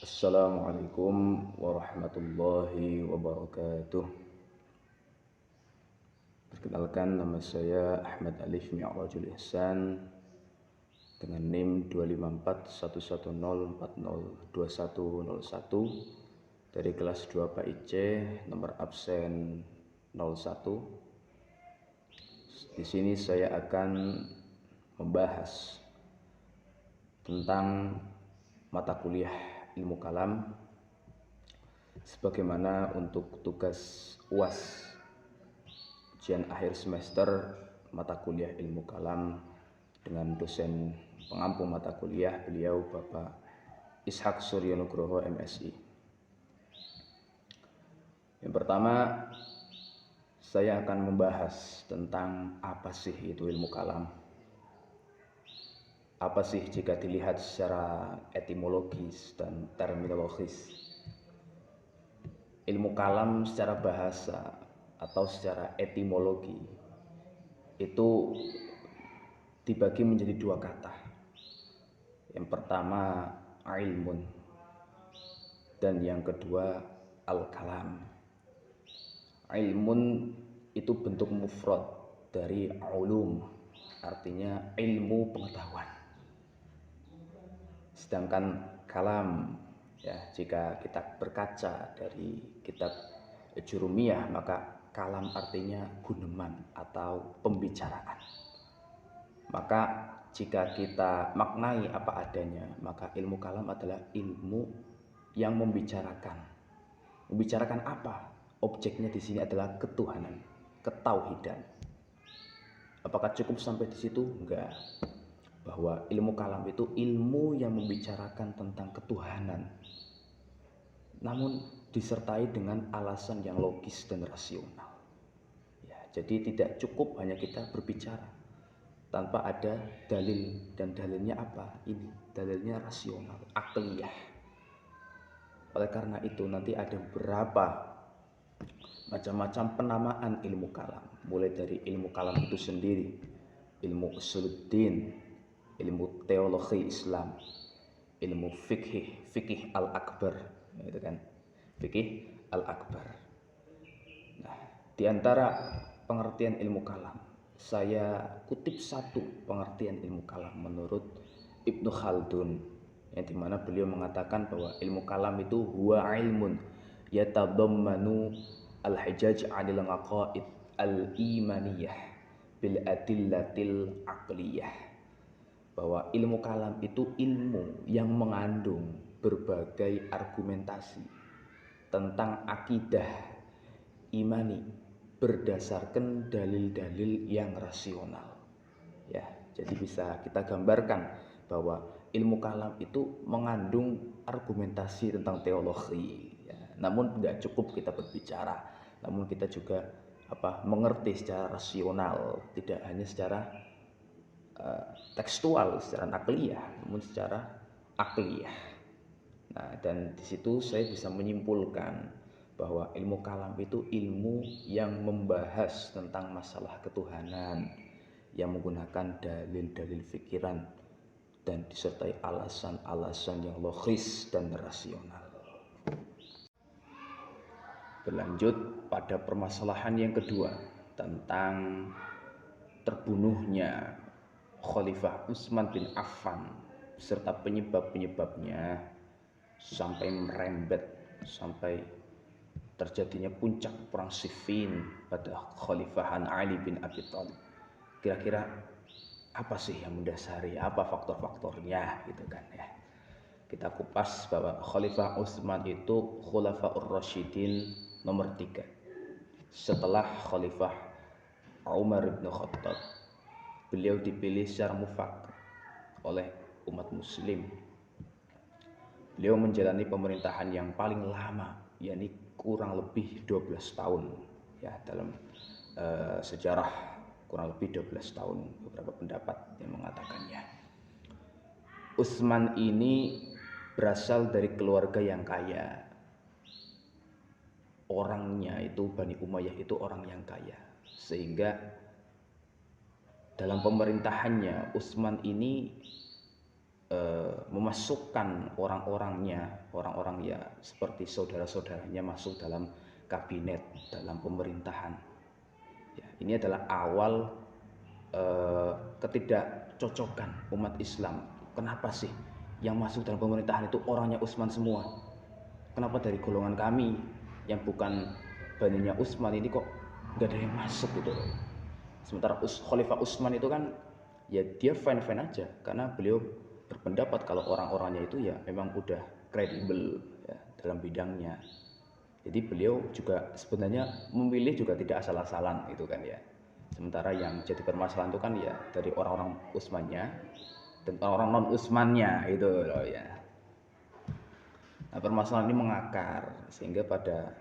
Assalamualaikum warahmatullahi wabarakatuh. Perkenalkan, nama saya Ahmad Alif Mi'rajul Ihsan dengan NIM 2541104021001 dari kelas 2 PIC, nomor absen 01. Di sini saya akan membahas tentang mata kuliah ilmu kalam sebagaimana untuk tugas UAS ujian akhir semester mata kuliah ilmu kalam dengan dosen pengampu mata kuliah beliau Bapak Ishak Suryonugroho MSI. Yang pertama, saya akan membahas tentang apa sih itu ilmu kalam. Apa sih jika dilihat secara etimologis dan terminologis? Ilmu kalam secara bahasa atau secara etimologi itu dibagi menjadi dua kata. Yang pertama ilmun dan yang kedua al-kalam. Ilmun itu bentuk mufrad dari ulum, artinya ilmu pengetahuan. Sedangkan kalam, ya, jika kita berkaca dari kitab Jurumiyah, maka kalam artinya guneman atau pembicaraan. Maka jika kita maknai apa adanya, maka ilmu kalam adalah ilmu yang membicarakan. Membicarakan apa? Objeknya di sini adalah ketuhanan, ketauhidan. Apakah cukup sampai di situ? Enggak. Bahwa ilmu kalam itu ilmu yang membicarakan tentang ketuhanan, namun disertai dengan alasan yang logis dan rasional. Ya, jadi tidak cukup hanya kita berbicara tanpa ada dalil, dan dalilnya apa? Ini dalilnya rasional, akliyah. Oleh karena itu nanti ada beberapa macam-macam penamaan ilmu kalam, mulai dari ilmu kalam itu sendiri, ilmu usuluddin, ilmu teologi Islam, ilmu fikih al-akbar, gitu kan? Fikih al-akbar. Nah, di antara pengertian ilmu kalam, saya kutip satu pengertian ilmu kalam menurut Ibnu Khaldun, yang dimana beliau mengatakan bahwa ilmu kalam itu huwa ilmun yatadammanu al-hijaj 'anil aqaid al-imaniyah bil adillatil aqliyah. Bahwa ilmu kalam itu ilmu yang mengandung berbagai argumentasi tentang akidah imani berdasarkan dalil-dalil yang rasional. Ya, jadi bisa kita gambarkan bahwa ilmu kalam itu mengandung argumentasi tentang teologi. Ya, namun tidak cukup kita berbicara, namun kita juga mengerti secara rasional, tidak hanya secara tekstual, secara nakliyah, namun secara akliyah. Nah, dan di situ saya bisa menyimpulkan bahwa ilmu kalam itu ilmu yang membahas tentang masalah ketuhanan, yang menggunakan dalil-dalil pikiran dan disertai alasan-alasan yang logis dan rasional. Berlanjut pada permasalahan yang kedua tentang terbunuhnya Khalifah Utsman bin Affan serta penyebab-penyebabnya sampai merembet sampai terjadinya puncak perang Siffin pada Khalifahan Ali bin Abi Thalib. Kira-kira apa sih yang mendasari, apa faktor-faktornya gitu kan ya. Kita kupas bahwa Khalifah Utsman itu Khulafaur Rasyidin nomor 3 setelah Khalifah Umar bin Khattab. Beliau dipilih secara mufakat oleh umat muslim. Beliau menjalani pemerintahan yang paling lama, yakni kurang lebih 12 tahun ya, dalam sejarah kurang lebih 12 tahun, beberapa pendapat yang mengatakannya. Utsman ini berasal dari keluarga yang kaya. Orangnya itu Bani Umayyah itu orang yang kaya, sehingga dalam pemerintahannya Utsman ini memasukkan orang-orang ya seperti saudara-saudaranya masuk dalam kabinet, dalam pemerintahan. Ya, ini adalah awal ketidakcocokan umat Islam. Kenapa sih yang masuk dalam pemerintahan itu orangnya Utsman semua? Kenapa dari golongan kami yang bukan baninya Utsman ini kok nggak ada yang masuk gitu? Sementara Khalifah Utsman itu kan ya dia fine-fine aja karena beliau berpendapat kalau orang-orangnya itu ya memang udah kredibel ya, dalam bidangnya. Jadi beliau juga sebenarnya memilih juga tidak asal-asalan gitu kan ya. Sementara yang jadi permasalahan itu kan ya dari orang-orang Utsmannya dan orang-orang non Utsmannya itu loh ya. Nah, permasalahan ini mengakar sehingga pada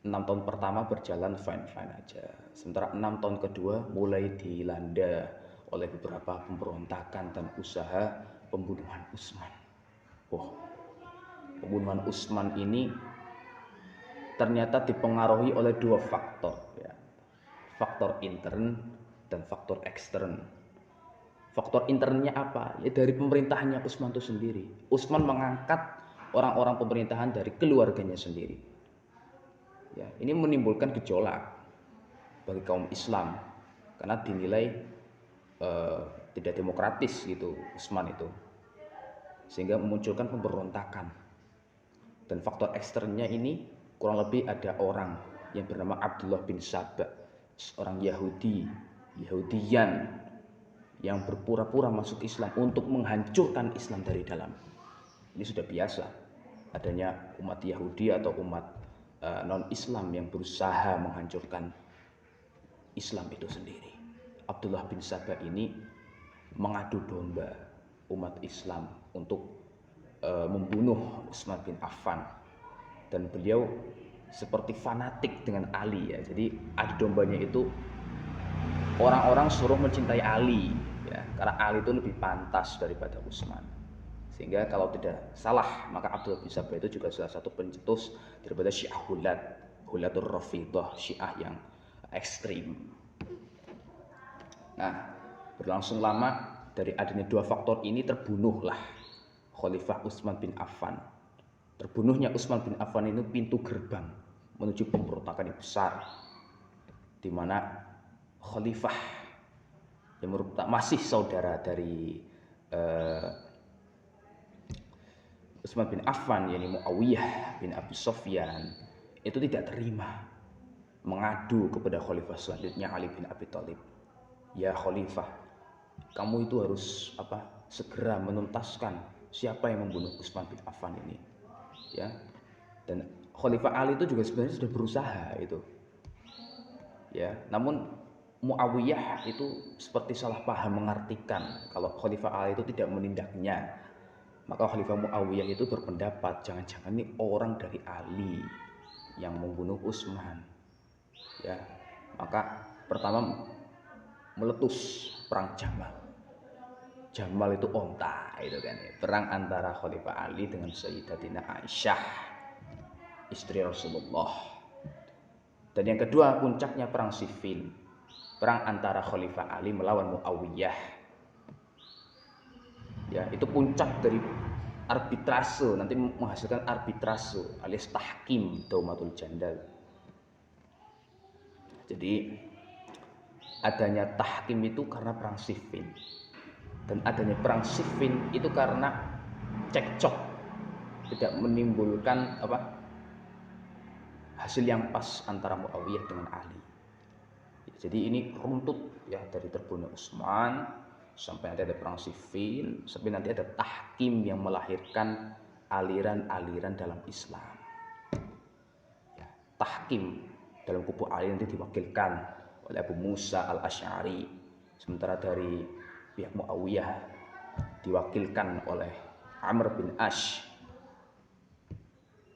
6 tahun pertama berjalan fine-fine aja. Sementara 6 tahun kedua mulai dilanda oleh beberapa pemberontakan dan usaha pembunuhan Utsman. Pembunuhan Utsman ini ternyata dipengaruhi oleh dua faktor ya. Faktor intern dan faktor ekstern. Faktor internnya apa? Ya dari pemerintahannya Utsman itu sendiri. Utsman mengangkat orang-orang pemerintahan dari keluarganya sendiri. Ya, ini menimbulkan gejolak bagi kaum Islam karena dinilai tidak demokratis gitu Utsman itu, sehingga memunculkan pemberontakan. Dan faktor eksternnya ini kurang lebih ada orang yang bernama Abdullah bin Saba, seorang Yahudian yang berpura-pura masuk Islam untuk menghancurkan Islam dari dalam. Ini sudah biasa adanya umat Yahudi atau umat non-Islam yang berusaha menghancurkan Islam itu sendiri. Abdullah bin Saba ini mengadu domba umat Islam untuk membunuh Utsman bin Affan, dan beliau seperti fanatik dengan Ali ya. Jadi adu dombanya itu orang-orang suruh mencintai Ali ya, karena Ali itu lebih pantas daripada Utsman. Sehingga kalau tidak salah maka Abdullah bin Saba itu juga salah satu pencetus daripada Syiah Hulatur Rafidhah, Syiah yang ekstrim. Nah, berlangsung lama dari adanya dua faktor ini terbunuhlah Khalifah Utsman bin Affan. Terbunuhnya Utsman bin Affan itu pintu gerbang menuju pemberontakan yang besar, di mana Khalifah yang merupakan masih saudara dari Utsman bin Affan, yakni Muawiyah bin Abi Sufyan, itu tidak terima, mengadu kepada Khalifah selanjutnya Ali bin Abi Thalib. Ya Khalifah, kamu itu harus segera menuntaskan siapa yang membunuh Utsman bin Affan ini. Ya. Dan Khalifah Ali itu juga sebenarnya sudah berusaha itu. Ya, namun Muawiyah itu seperti salah paham mengartikan kalau Khalifah Ali itu tidak menindaknya. Maka Khalifah Muawiyah itu berpendapat jangan-jangan ini orang dari Ali yang membunuh Utsman. Ya, maka pertama meletus perang Jamal. Jamal itu onta itu kan ya. Perang antara Khalifah Ali dengan Sayyidatina Aisyah, istri Rasulullah. Dan yang kedua puncaknya perang Siffin, perang antara Khalifah Ali melawan Muawiyah. Ya, itu puncak dari arbitrase, nanti menghasilkan arbitrase alias tahkim daumatul jandal. Jadi adanya tahkim itu karena perang Siffin, dan adanya perang Siffin itu karena cekcok, tidak menimbulkan hasil yang pas antara Muawiyah dengan Ali. Jadi ini runtut ya, dari terbunuh Utsman sampai nanti ada perang Siffin, sampai nanti ada tahkim yang melahirkan aliran-aliran dalam Islam. Ya, tahkim dalam kubu Ali nanti diwakilkan oleh Abu Musa al-Asy'ari, sementara dari pihak Muawiyah diwakilkan oleh Amr bin Ash.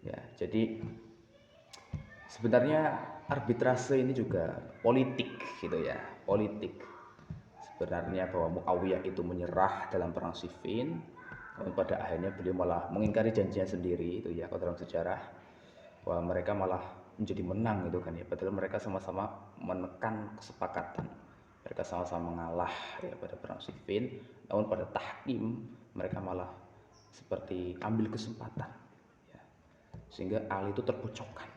Ya, jadi sebenarnya arbitrase ini juga politik gitu ya, politik. Sebenarnya bahwa Muawiyah itu menyerah dalam perang Siffin, dan pada akhirnya beliau malah mengingkari janjinya sendiri itu ya, kalau dalam sejarah bahwa mereka malah menjadi menang itu kan ya, padahal mereka sama-sama menekan kesepakatan Mereka sama-sama mengalah ya pada perang Siffin, namun pada tahkim mereka malah seperti ambil kesempatan ya. Sehingga Ali itu terpojokkan,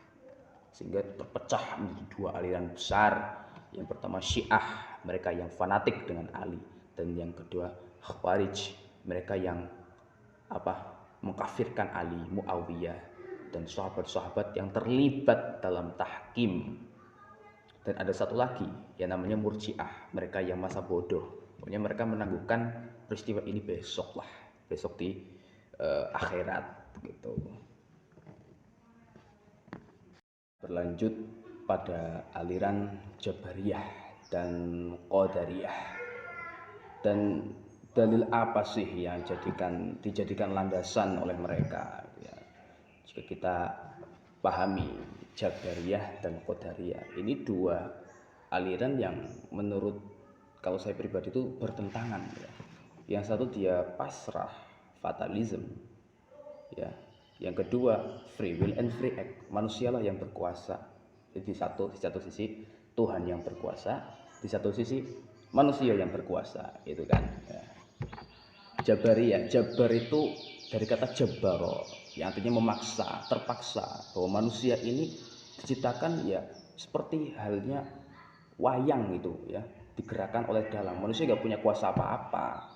sehingga terpecah menjadi dua aliran besar. Yang pertama Syiah, mereka yang fanatik dengan Ali, dan yang kedua Khawarij, mereka yang mengkafirkan Ali, Muawiyah dan sahabat-sahabat yang terlibat dalam tahkim. Dan ada satu lagi yang namanya Murji'ah, mereka yang masa bodoh. Pokoknya mereka menangguhkan peristiwa ini besok di akhirat gitu. Berlanjut pada aliran Jabariyah dan Qadariyah. Dan dalil apa sih yang dijadikan landasan oleh mereka ya. Jika kita pahami Jabariyah dan Qadariyah, ini dua aliran yang menurut kalau saya pribadi itu bertentangan ya. Yang satu dia pasrah, fatalism ya. Yang kedua free will and free act, manusialah yang berkuasa. Jadi di satu sisi Tuhan yang berkuasa, di satu sisi manusia yang berkuasa, itu kan ya. Jabariyah, jabar itu dari kata jabaro, yang artinya memaksa, terpaksa, bahwa manusia ini diciptakan ya seperti halnya wayang itu ya, digerakkan oleh dalang. Manusia nggak punya kuasa apa-apa,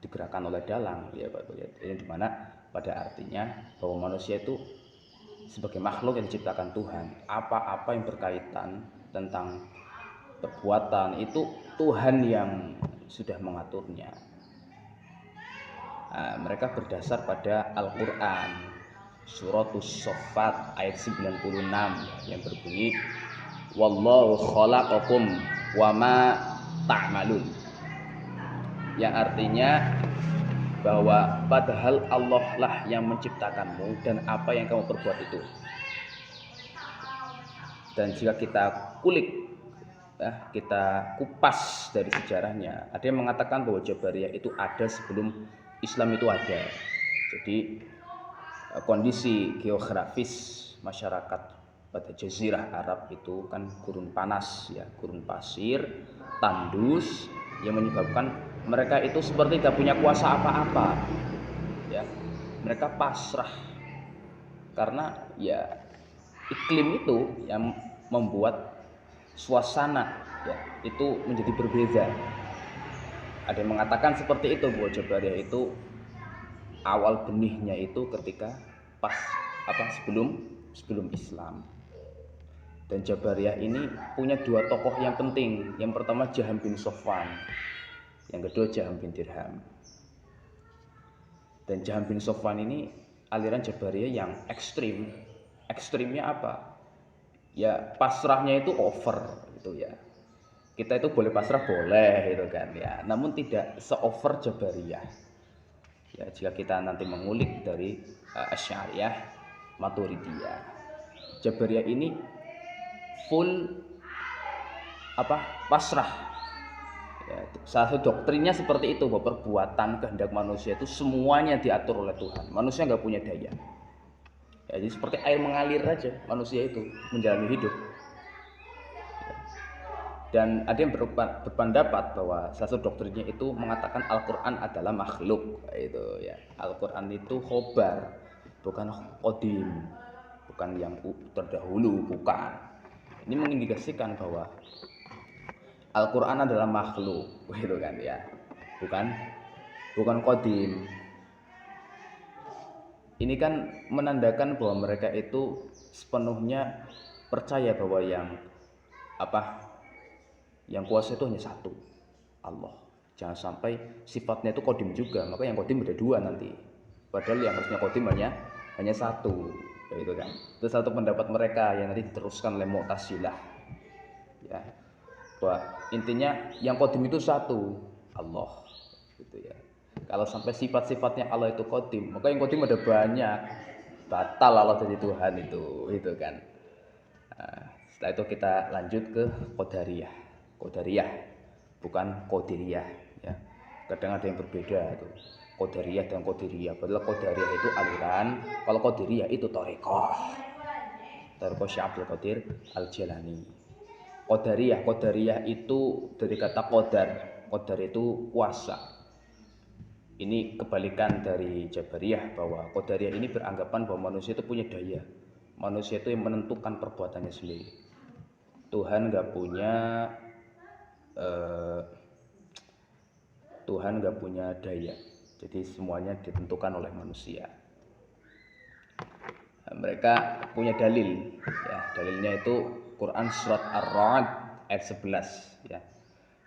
digerakkan oleh dalang ya Pak. Ini dimana pada artinya bahwa manusia itu sebagai makhluk yang diciptakan Tuhan, apa-apa yang berkaitan tentang perbuatan itu Tuhan yang sudah mengaturnya. Nah, mereka berdasar pada Al-Quran, Suratus Saffat ayat 96 yang berbunyi Wallahu khalaqakum wama ta'malun, yang artinya bahwa padahal Allah lah yang menciptakanmu dan apa yang kamu perbuat itu. Dan jika kita kulik ya, kita kupas dari sejarahnya, ada yang mengatakan bahwa Jabariyah itu ada sebelum Islam itu ada. Jadi kondisi geografis masyarakat pada Jazirah Arab itu kan gurun panas ya, gurun pasir, tandus, yang menyebabkan mereka itu seperti tidak punya kuasa apa-apa ya. Mereka pasrah karena ya iklim itu yang membuat suasana ya itu menjadi berbeda. Ada yang mengatakan seperti itu, bahwa Jabariyah itu awal benihnya itu ketika sebelum Islam. Dan Jabariyah ini punya dua tokoh yang penting. Yang pertama Jaham bin Safwan, yang kedua Jaham bin Dirham. Dan Jaham bin Safwan ini aliran Jabariyah yang ekstrim. Ekstrimnya apa? Ya pasrahnya itu over gitu ya. Kita itu boleh pasrah boleh gitu kan ya, namun tidak se-over Jabariyah. Ya, jika kita nanti mengulik dari Asy'ariyah, Maturidiyah, Jabariyah ini full pasrah. Ya, salah satu doktrinnya seperti itu, bahwa perbuatan kehendak manusia itu semuanya diatur oleh Tuhan. Manusia nggak punya daya. Ya, jadi seperti air mengalir aja manusia itu menjalani hidup. Dan ada yang berpendapat bahwa salah satu doktrinnya itu mengatakan Al-Quran adalah makhluk itu ya. Al-Quran itu khobar, bukan qadim, bukan yang terdahulu, bukan. Ini mengindikasikan bahwa Al-Quran adalah makhluk gitu kan ya, bukan qadim. Ini kan menandakan bahwa mereka itu sepenuhnya percaya bahwa yang kuasa itu hanya satu, Allah. Jangan sampai sifatnya itu qadim juga, maka yang qadim ada dua nanti. Padahal yang harusnya qadim hanya satu, gitu kan. Itu satu pendapat mereka yang nanti diteruskan oleh Mu'tazilah. Ya. Bahwa intinya yang qadim itu satu, Allah, gitu ya. Kalau sampai sifat-sifatnya Allah itu qadim, maka yang qadim ada banyak. Batal Allah jadi Tuhan itu kan. Nah, setelah itu kita lanjut ke Qadariyah, bukan Qadiriyah ya. Kadang ada yang berbeda itu. Qadariyah dan Qadiriyah. Padahal Qadariyah itu aliran, kalau Qadiriyah itu thariqah Syekh Abdul Qadir Al-Jilani. Qadariyah itu dari kata qadar. Qadar itu kuasa. Ini kebalikan dari Jabariyah, bahwa Qadariyah ini beranggapan bahwa manusia itu punya daya. Manusia itu yang menentukan perbuatannya sendiri. Tuhan nggak punya daya. Jadi semuanya ditentukan oleh manusia. Nah, mereka punya dalil. Ya, dalilnya itu Quran surat Ar-Ra'd ayat 11 ya.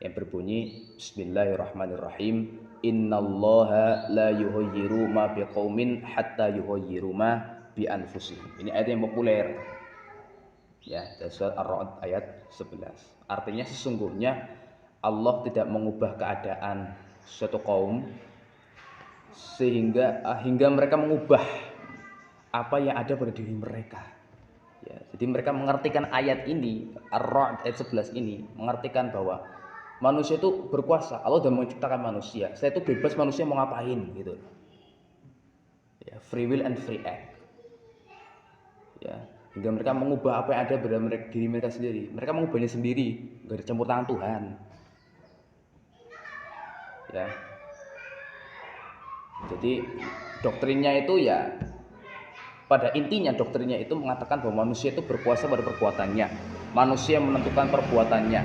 Yang berbunyi Bismillahirrahmanirrahim. Innallaha la yughayyiru ma biqaumin hatta yughayyiru ma bi anfusihim. Ini ayat yang populer. Ya, dari surat Ar-Ra'd ayat 11. Artinya sesungguhnya Allah tidak mengubah keadaan suatu kaum hingga mereka mengubah apa yang ada pada diri mereka. Ya, jadi mereka mengartikan ayat ini, Ar-Ra'd ayat 11 ini, mengartikan bahwa manusia itu berkuasa. Allah sudah menciptakan manusia. Saya itu bebas, manusia mau ngapain gitu. Ya, free will and free act. Ya, hingga mereka mengubah apa yang ada pada diri mereka sendiri. Mereka mengubahnya sendiri, nggak ada campur tangan Tuhan. Ya. Jadi doktrinnya itu ya, pada intinya doktrinnya itu mengatakan bahwa manusia itu berkuasa pada perbuatannya. Manusia menentukan perbuatannya.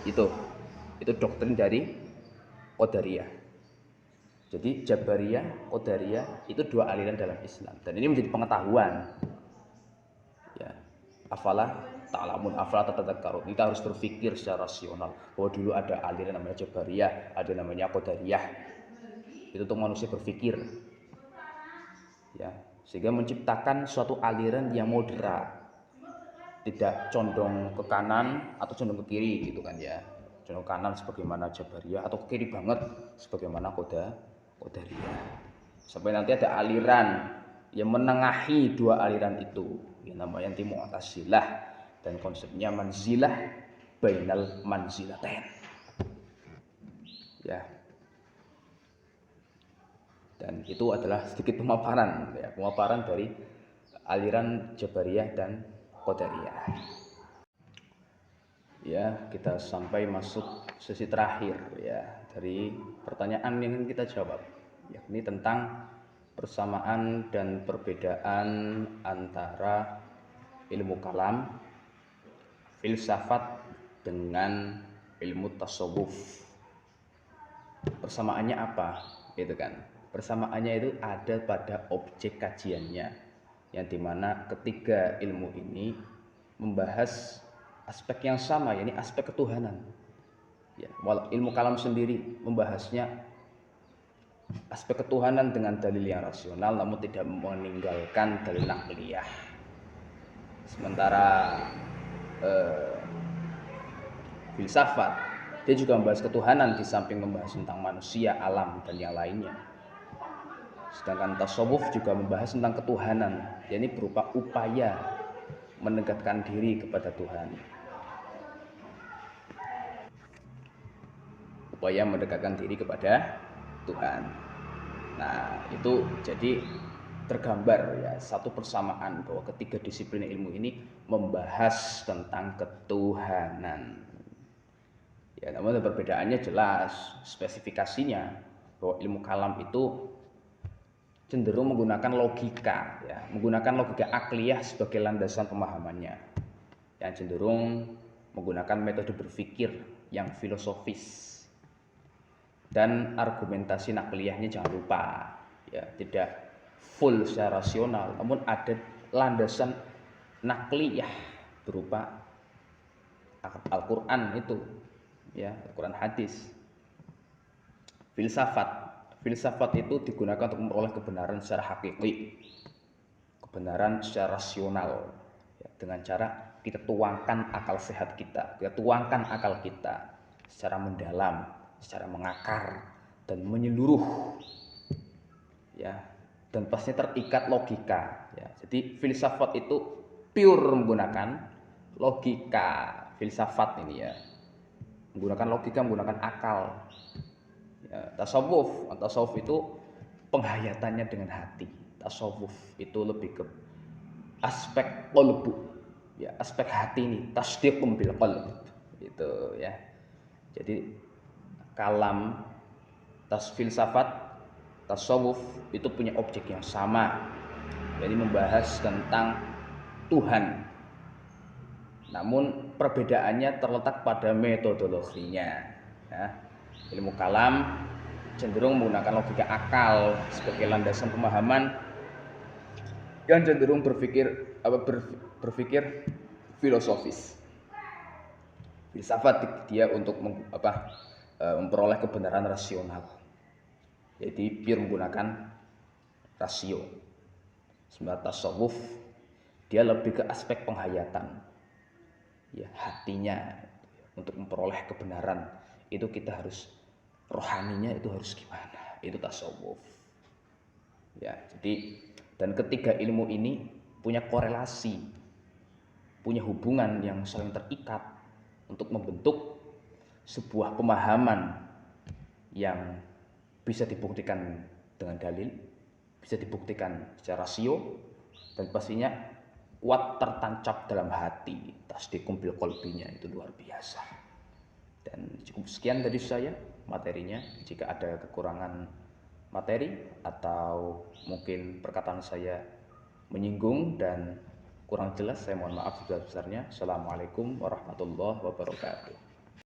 Itu doktrin dari Qadariyah. Jadi Jabariyah, Qadariyah itu dua aliran dalam Islam, dan ini menjadi pengetahuan. Ya, afala tatadzakkarun. Kita harus berpikir secara rasional bahwa dulu ada aliran namanya Jabariyah, ada namanya Qadariyah. Itu untuk manusia berpikir. Ya, sehingga menciptakan suatu aliran yang moderat. Tidak condong ke kanan atau condong ke kiri gitu kan ya. Condong ke kanan sebagaimana Jabariyah atau ke kiri banget sebagaimana Qadariyah. Sampai nanti ada aliran yang menengahi dua aliran itu, yang namanya anti Mu'tazilah, dan konsepnya manzilah bainal manzilatain. Ya. Dan itu adalah sedikit pemaparan dari aliran Jabariyah dan Qadariyah. Ya, kita sampai masuk sesi terakhir ya dari pertanyaan yang ingin kita jawab, yakni tentang persamaan dan perbedaan antara ilmu kalam, filsafat dengan ilmu tasawuf. Persamaannya apa? Gitu kan. Persamaannya itu ada pada objek kajiannya, yang dimana ketiga ilmu ini membahas aspek yang sama, yakni aspek ketuhanan. Ya, walau ilmu kalam sendiri membahasnya aspek ketuhanan dengan dalil yang rasional, namun tidak meninggalkan dalil nakliyah. Sementara filsafat dia juga membahas ketuhanan di samping membahas tentang manusia, alam, dan yang lainnya. Sedangkan tasawuf juga membahas tentang ketuhanan, yakni berupa upaya mendekatkan diri kepada Tuhan. Upaya mendekatkan diri kepada Tuhan. Nah, itu jadi tergambar ya satu persamaan bahwa ketiga disiplin ilmu ini membahas tentang ketuhanan. Ya, namun perbedaannya jelas, spesifikasinya bahwa ilmu kalam itu cenderung menggunakan logika, ya, menggunakan logika akliyah sebagai landasan pemahamannya, yang cenderung menggunakan metode berpikir yang filosofis, dan argumentasi nakliyahnya jangan lupa, ya, tidak full secara rasional, namun ada landasan nakliyah berupa Al-Quran itu, ya, Al-Quran hadis. Filsafat itu digunakan untuk memperoleh kebenaran secara hakiki, kebenaran secara rasional, ya, dengan cara kita tuangkan akal sehat kita tuangkan akal kita secara mendalam, secara mengakar dan menyeluruh, ya, dan pastinya terikat logika, ya. Jadi filsafat itu pure menggunakan logika, filsafat ini ya, menggunakan logika, menggunakan akal. Ya, tasawuf itu penghayatannya dengan hati. Tasawuf itu lebih ke aspek qalbu, ya aspek hati ini tasdiqum bil qalb itu ya. Jadi kalam, filsafat, tasawuf itu punya objek yang sama. Jadi membahas tentang Tuhan. Namun perbedaannya terletak pada metodologinya. Ya. Ilmu kalam cenderung menggunakan logika akal sebagai landasan pemahaman yang cenderung berpikir filosofis. Filsafat dia untuk memperoleh kebenaran rasional. Jadi pure menggunakan rasio. Sementara tasawuf dia lebih ke aspek penghayatan. Ya, hatinya untuk memperoleh kebenaran itu kita harus rohaninya itu harus gimana? Itu tasawuf. Ya, jadi dan ketiga ilmu ini punya korelasi, punya hubungan yang saling terikat untuk membentuk sebuah pemahaman yang bisa dibuktikan dengan dalil, bisa dibuktikan secara rasio, dan pastinya kuat tertancap dalam hati. Tasdiqum bil qalbinya itu luar biasa. Dan cukup sekian dari saya materinya. Jika ada kekurangan materi atau mungkin perkataan saya menyinggung dan kurang jelas, saya mohon maaf sebesar-besarnya. Assalamualaikum warahmatullahi wabarakatuh.